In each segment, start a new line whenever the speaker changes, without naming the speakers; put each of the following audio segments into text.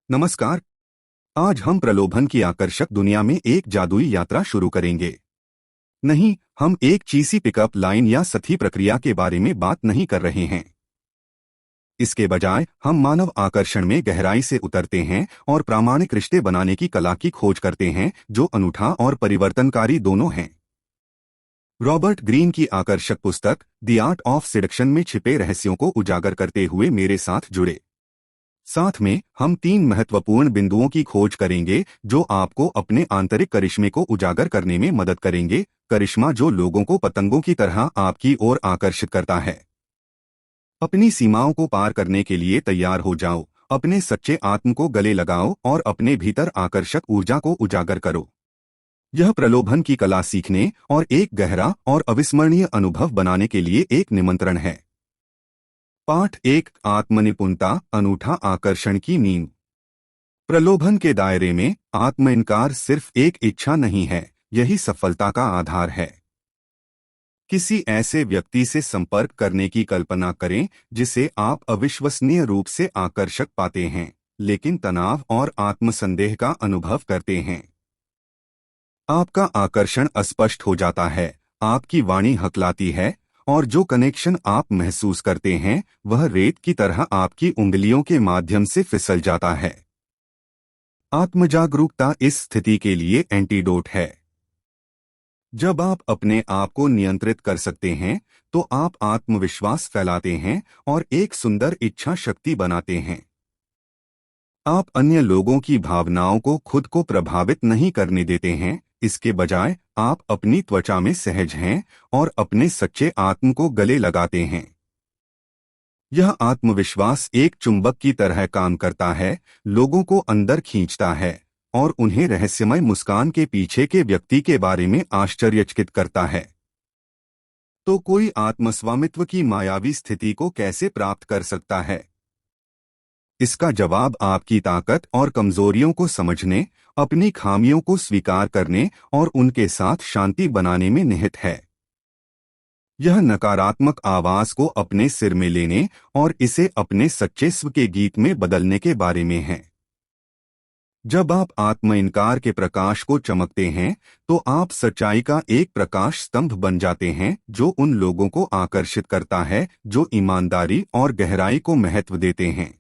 नमस्कार। आज हम प्रलोभन की आकर्षक दुनिया में एक जादुई यात्रा शुरू करेंगे। नहीं, हम एक चीसी पिकअप लाइन या सतही प्रक्रिया के बारे में बात नहीं कर रहे हैं। इसके बजाय हम मानव आकर्षण में गहराई से उतरते हैं और प्रामाणिक रिश्ते बनाने की कला की खोज करते हैं, जो अनूठा और परिवर्तनकारी दोनों हैं। रॉबर्ट ग्रीन की आकर्षक पुस्तक द आर्ट ऑफ सिडक्शन में छिपे रहस्यों को उजागर करते हुए मेरे साथ जुड़े। साथ में हम 3 महत्वपूर्ण बिंदुओं की खोज करेंगे जो आपको अपने आंतरिक करिश्मे को उजागर करने में मदद करेंगे। करिश्मा जो लोगों को पतंगों की तरह आपकी ओर आकर्षित करता है। अपनी सीमाओं को पार करने के लिए तैयार हो जाओ, अपने सच्चे आत्म को गले लगाओ और अपने भीतर आकर्षक ऊर्जा को उजागर करो। यह प्रलोभन की कला सीखने और एक गहरा और अविस्मरणीय अनुभव बनाने के लिए एक निमंत्रण है। पाठ 1, आत्मनिपुणता, अनूठा आकर्षण की नींव। प्रलोभन के दायरे में आत्म इनकार सिर्फ एक इच्छा नहीं है, यही सफलता का आधार है। किसी ऐसे व्यक्ति से संपर्क करने की कल्पना करें जिसे आप अविश्वसनीय रूप से आकर्षक पाते हैं, लेकिन तनाव और आत्मसंदेह का अनुभव करते हैं। आपका आकर्षण अस्पष्ट हो जाता है, आपकी वाणी हकलाती है, और जो कनेक्शन आप महसूस करते हैं वह रेत की तरह आपकी उंगलियों के माध्यम से फिसल जाता है। आत्मजागरूकता इस स्थिति के लिए एंटीडोट है। जब आप अपने आप को नियंत्रित कर सकते हैं तो आप आत्मविश्वास फैलाते हैं और एक सुंदर इच्छा शक्ति बनाते हैं। आप अन्य लोगों की भावनाओं को खुद को प्रभावित नहीं करने देते हैं, इसके बजाय आप अपनी त्वचा में सहज हैं और अपने सच्चे आत्म को गले लगाते हैं। यह आत्मविश्वास एक चुंबक की तरह काम करता है, लोगों को अंदर खींचता है और उन्हें रहस्यमय मुस्कान के पीछे के व्यक्ति के बारे में आश्चर्यचकित करता है। तो कोई आत्मस्वामित्व की मायावी स्थिति को कैसे प्राप्त कर सकता है? इसका जवाब आपकी ताकत और कमजोरियों को समझने, अपनी खामियों को स्वीकार करने और उनके साथ शांति बनाने में निहित है। यह नकारात्मक आवाज को अपने सिर में लेने और इसे अपने सच्चे स्व के गीत में बदलने के बारे में है। जब आप आत्म इनकार के प्रकाश को चमकते हैं तो आप सच्चाई का एक प्रकाश स्तंभ बन जाते हैं जो उन लोगों को आकर्षित करता है जो ईमानदारी और गहराई को महत्व देते हैं।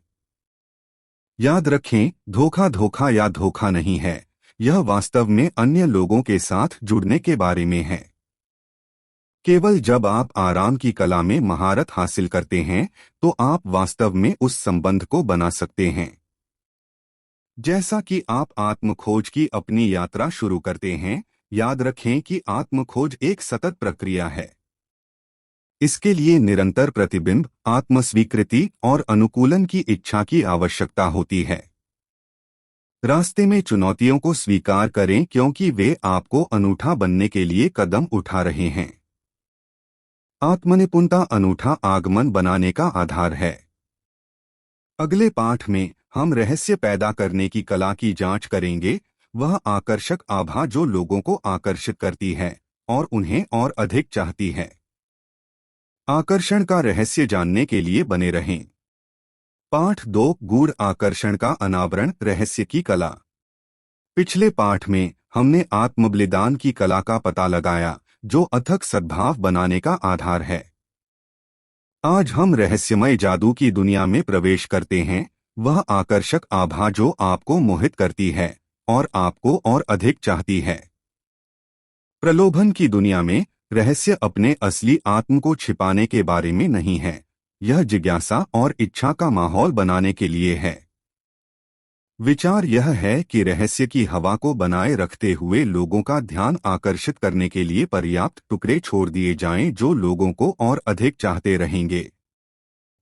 याद रखें, धोखा धोखा या धोखा नहीं है, यह वास्तव में अन्य लोगों के साथ जुड़ने के बारे में है। केवल जब आप आराम की कला में महारत हासिल करते हैं तो आप वास्तव में उस संबंध को बना सकते हैं। जैसा कि आप आत्मखोज की अपनी यात्रा शुरू करते हैं, याद रखें कि आत्मखोज एक सतत प्रक्रिया है। इसके लिए निरंतर प्रतिबिंब, आत्मस्वीकृति और अनुकूलन की इच्छा की आवश्यकता होती है। रास्ते में चुनौतियों को स्वीकार करें क्योंकि वे आपको अनूठा बनने के लिए कदम उठा रहे हैं। आत्मनिपुणता अनूठा आगमन बनाने का आधार है। अगले पाठ में हम रहस्य पैदा करने की कला की जांच करेंगे, वह आकर्षक आभा जो लोगों को आकर्षित करती है और उन्हें और अधिक चाहती है। आकर्षण का रहस्य जानने के लिए बने रहें। पाठ 2, गूढ़ आकर्षण का अनावरण, रहस्य की कला। पिछले पाठ में हमने आत्मबलिदान की कला का पता लगाया जो अथक सद्भाव बनाने का आधार है। आज हम रहस्यमय जादू की दुनिया में प्रवेश करते हैं, वह आकर्षक आभा जो आपको मोहित करती है और आपको और अधिक चाहती है। प्रलोभन की दुनिया में रहस्य अपने असली आत्म को छिपाने के बारे में नहीं है, यह जिज्ञासा और इच्छा का माहौल बनाने के लिए है। विचार यह है कि रहस्य की हवा को बनाए रखते हुए लोगों का ध्यान आकर्षित करने के लिए पर्याप्त टुकड़े छोड़ दिए जाएं जो लोगों को और अधिक चाहते रहेंगे।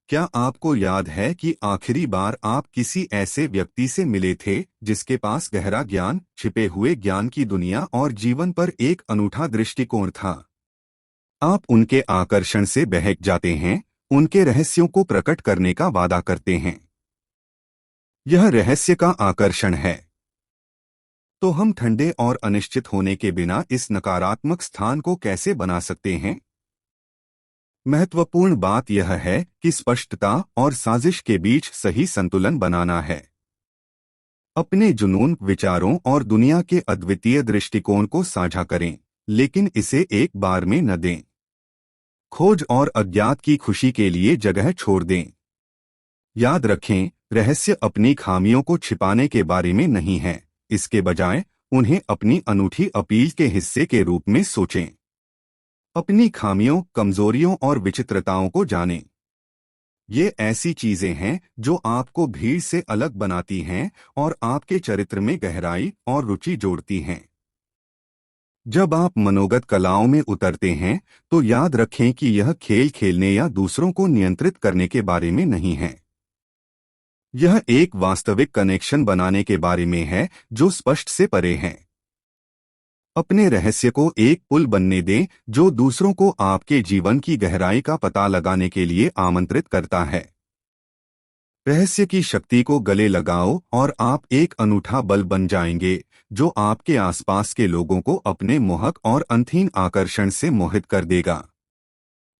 क्या आपको याद है कि आखिरी बार आप किसी ऐसे व्यक्ति से मिले थे जिसके पास गहरा ज्ञान, छिपे हुए ज्ञान की दुनिया और जीवन पर एक अनूठा दृष्टिकोण था? आप उनके आकर्षण से बहक जाते हैं, उनके रहस्यों को प्रकट करने का वादा करते हैं। यह रहस्य का आकर्षण है। तो हम ठंडे और अनिश्चित होने के बिना इस नकारात्मक स्थान को कैसे बना सकते हैं? महत्वपूर्ण बात यह है कि स्पष्टता और साजिश के बीच सही संतुलन बनाना है। अपने जुनून, विचारों और दुनिया के अद्वितीय दृष्टिकोण को साझा करें, लेकिन इसे एक बार में न दें। खोज और अज्ञात की खुशी के लिए जगह छोड़ दें। याद रखें, रहस्य अपनी खामियों को छिपाने के बारे में नहीं है, इसके बजाय उन्हें अपनी अनूठी अपील के हिस्से के रूप में सोचें। अपनी खामियों, कमजोरियों और विचित्रताओं को जानें। ये ऐसी चीजें हैं जो आपको भीड़ से अलग बनाती हैं और आपके चरित्र में गहराई और रुचि जोड़ती हैं। जब आप मनोगत कलाओं में उतरते हैं, तो याद रखें कि यह खेल खेलने या दूसरों को नियंत्रित करने के बारे में नहीं है। यह एक वास्तविक कनेक्शन बनाने के बारे में है जो स्पष्ट से परे है। अपने रहस्य को एक पुल बनने दें जो दूसरों को आपके जीवन की गहराई का पता लगाने के लिए आमंत्रित करता है। रहस्य की शक्ति को गले लगाओ और आप एक अनूठा बल बन जाएंगे जो आपके आसपास के लोगों को अपने मोहक और अनथीन आकर्षण से मोहित कर देगा।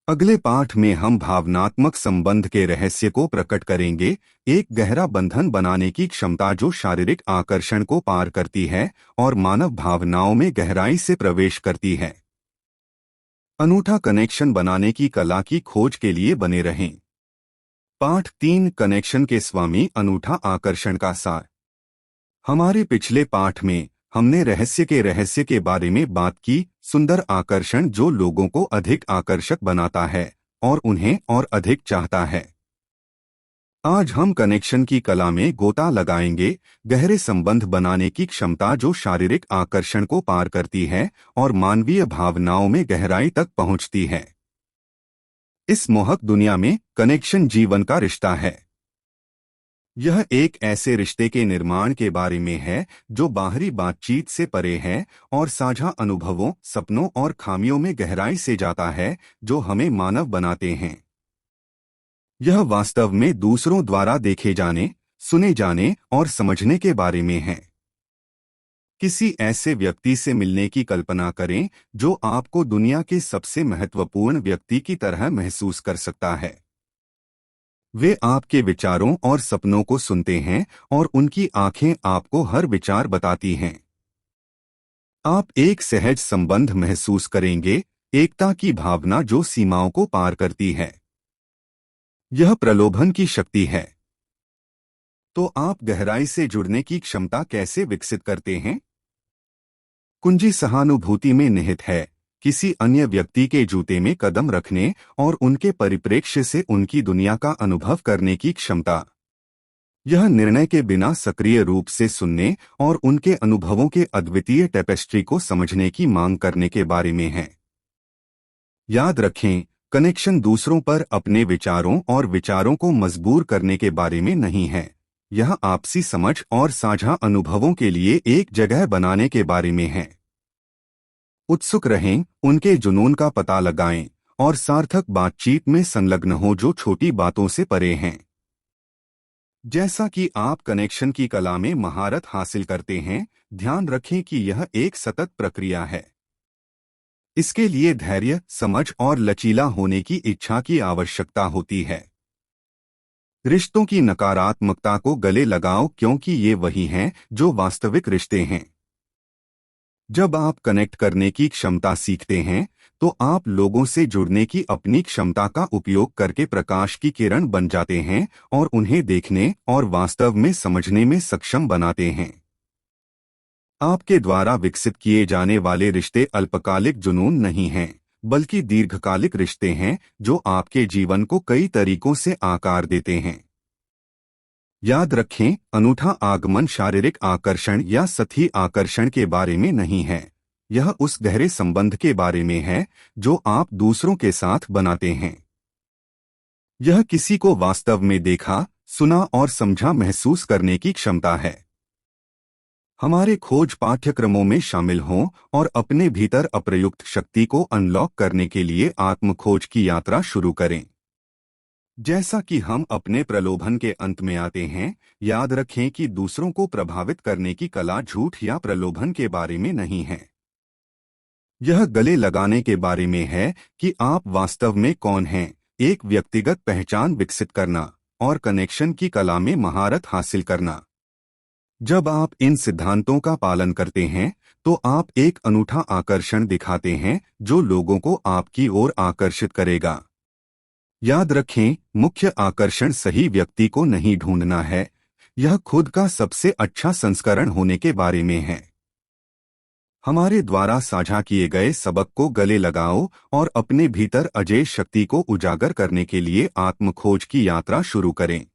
अगले पाठ में हम भावनात्मक संबंध के रहस्य को प्रकट करेंगे, एक गहरा बंधन बनाने की क्षमता जो शारीरिक आकर्षण को पार करती है और मानव भावनाओं में गहराई से प्रवेश करती है। अनूठा कनेक्शन बनाने की कला की खोज के लिए बने रहें। पाठ 3, कनेक्शन के स्वामी, अनूठा आकर्षण का सार। हमारे पिछले पाठ में हमने रहस्य के बारे में बात की, सुंदर आकर्षण जो लोगों को अधिक आकर्षक बनाता है और उन्हें और अधिक चाहता है। आज हम कनेक्शन की कला में गोता लगाएंगे, गहरे संबंध बनाने की क्षमता जो शारीरिक आकर्षण को पार करती है और मानवीय भावनाओं में गहराई तक पहुंचती है। इस मोहक दुनिया में कनेक्शन जीवन का रिश्ता है। यह एक ऐसे रिश्ते के निर्माण के बारे में है जो बाहरी बातचीत से परे है और साझा अनुभवों, सपनों और खामियों में गहराई से जाता है जो हमें मानव बनाते हैं। यह वास्तव में दूसरों द्वारा देखे जाने, सुने जाने और समझने के बारे में है। किसी ऐसे व्यक्ति से मिलने की कल्पना करें जो आपको दुनिया के सबसे महत्वपूर्ण व्यक्ति की तरह महसूस कर सकता है। वे आपके विचारों और सपनों को सुनते हैं और उनकी आंखें आपको हर विचार बताती हैं। आप एक सहज संबंध महसूस करेंगे, एकता की भावना जो सीमाओं को पार करती है। यह प्रलोभन की शक्ति है। तो आप गहराई से जुड़ने की क्षमता कैसे विकसित करते हैं? कुंजी सहानुभूति में निहित है, किसी अन्य व्यक्ति के जूते में कदम रखने और उनके परिप्रेक्ष्य से उनकी दुनिया का अनुभव करने की क्षमता। यह निर्णय के बिना सक्रिय रूप से सुनने और उनके अनुभवों के अद्वितीय टेपेस्ट्री को समझने की मांग करने के बारे में है। याद रखें, कनेक्शन दूसरों पर अपने विचारों और विचारों को मजबूर करने के बारे में नहीं है। यह आपसी समझ और साझा अनुभवों के लिए एक जगह बनाने के बारे में है। उत्सुक रहें, उनके जुनून का पता लगाएं और सार्थक बातचीत में संलग्न हो जो छोटी बातों से परे हैं। जैसा कि आप कनेक्शन की कला में महारत हासिल करते हैं, ध्यान रखें कि यह एक सतत प्रक्रिया है। इसके लिए धैर्य, समझ और लचीला होने की इच्छा की आवश्यकता होती है। रिश्तों की नकारात्मकता को गले लगाओ क्योंकि ये वही हैं जो वास्तविक रिश्ते हैं। जब आप कनेक्ट करने की क्षमता सीखते हैं, तो आप लोगों से जुड़ने की अपनी क्षमता का उपयोग करके प्रकाश की किरण बन जाते हैं और उन्हें देखने और वास्तव में समझने में सक्षम बनाते हैं। आपके द्वारा विकसित किए जाने वाले रिश्ते अल्पकालिक जुनून नहीं हैं, बल्कि दीर्घकालिक रिश्ते हैं जो आपके जीवन को कई तरीकों से आकार देते हैं। याद रखें, अनूठा आगमन शारीरिक आकर्षण या सतही आकर्षण के बारे में नहीं है। यह उस गहरे संबंध के बारे में है जो आप दूसरों के साथ बनाते हैं। यह किसी को वास्तव में देखा, सुना और समझा महसूस करने की क्षमता है। हमारे खोज पाठ्यक्रमों में शामिल हों और अपने भीतर अप्रयुक्त शक्ति को अनलॉक करने के लिए आत्मखोज की यात्रा शुरू करें। जैसा कि हम अपने प्रलोभन के अंत में आते हैं, याद रखें कि दूसरों को प्रभावित करने की कला झूठ या प्रलोभन के बारे में नहीं है। यह गले लगाने के बारे में है कि आप वास्तव में कौन हैं, एक व्यक्तिगत पहचान विकसित करना और कनेक्शन की कला में महारत हासिल करना। जब आप इन सिद्धांतों का पालन करते हैं तो आप एक अनूठा आकर्षण दिखाते हैं जो लोगों को आपकी ओर आकर्षित करेगा। याद रखें, मुख्य आकर्षण सही व्यक्ति को नहीं ढूंढना है, यह खुद का सबसे अच्छा संस्करण होने के बारे में है। हमारे द्वारा साझा किए गए सबक को गले लगाओ और अपने भीतर अजेय शक्ति को उजागर करने के लिए आत्मखोज की यात्रा शुरू करें।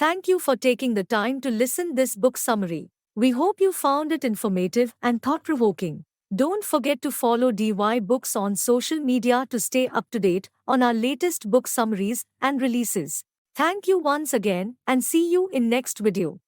Thank you for taking the time to listen this book summary. We hope you found it informative and thought-provoking. Don't forget to follow DY Books on social media to stay up to date on our latest book summaries and releases. Thank you once again and see you in next video.